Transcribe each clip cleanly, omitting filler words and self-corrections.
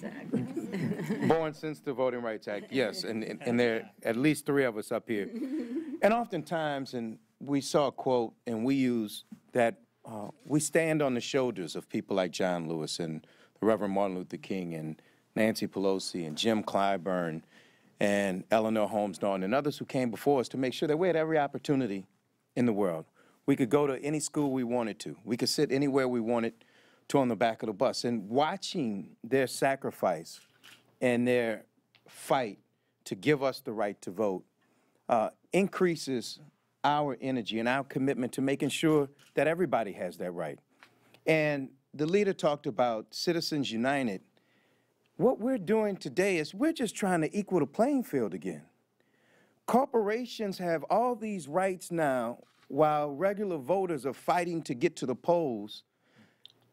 Rights Act. Yes. Born since the Voting Rights Act, yes, and there are at least 3 of us up here. And oftentimes, and we saw a quote, and we use that we stand on the shoulders of people like John Lewis and the Reverend Martin Luther King and Nancy Pelosi and Jim Clyburn and Eleanor Holmes Norton and others who came before us to make sure that we had every opportunity in the world. We could go to any school we wanted to. We could sit anywhere we wanted to on the back of the bus. And watching their sacrifice and their fight to give us the right to vote increases our energy and our commitment to making sure that everybody has that right. And the leader talked about Citizens United. What we're doing today is we're just trying to equal the playing field again. Corporations have all these rights now while regular voters are fighting to get to the polls,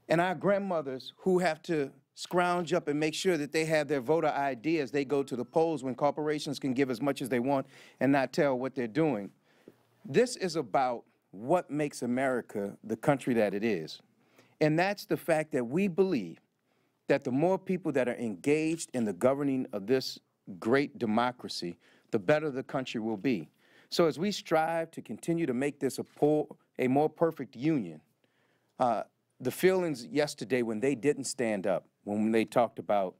and our grandmothers who have to scrounge up and make sure that they have their voter ID as they go to the polls when corporations can give as much as they want and not tell what they're doing. This is about what makes America the country that it is. And that's the fact that we believe that the more people that are engaged in the governing of this great democracy, the better the country will be. So as we strive to continue to make this a more perfect union, the feelings yesterday when they didn't stand up, when they talked about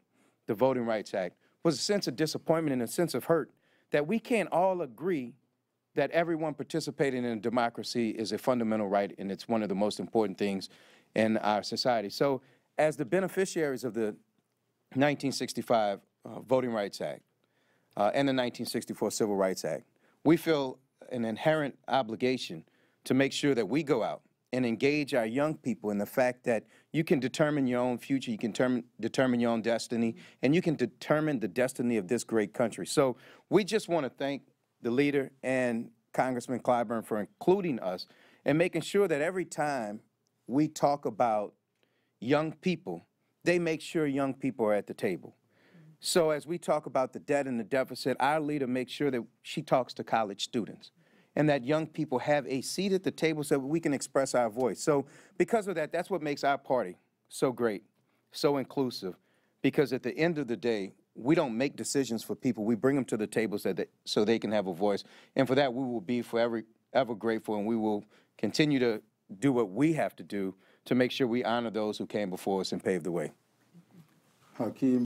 the Voting Rights Act, was a sense of disappointment and a sense of hurt that we can't all agree that everyone participating in a democracy is a fundamental right and it's one of the most important things in our society. So as the beneficiaries of the 1965 Voting Rights Act and the 1964 Civil Rights Act, we feel an inherent obligation to make sure that we go out and engage our young people in the fact that you can determine your own future, you can determine your own destiny, and you can determine the destiny of this great country. So we just want to thank the leader and Congressman Clyburn for including us and making sure that every time we talk about young people, they make sure young people are at the table. So as we talk about the debt and the deficit, our leader makes sure that she talks to college students and that young people have a seat at the table so that we can express our voice. So because of that, that's what makes our party so great, so inclusive, because at the end of the day, we don't make decisions for people. We bring them to the table so they can have a voice. And for that, we will be forever grateful, and we will continue to do what we have to do to make sure we honor those who came before us and paved the way. Hakeem.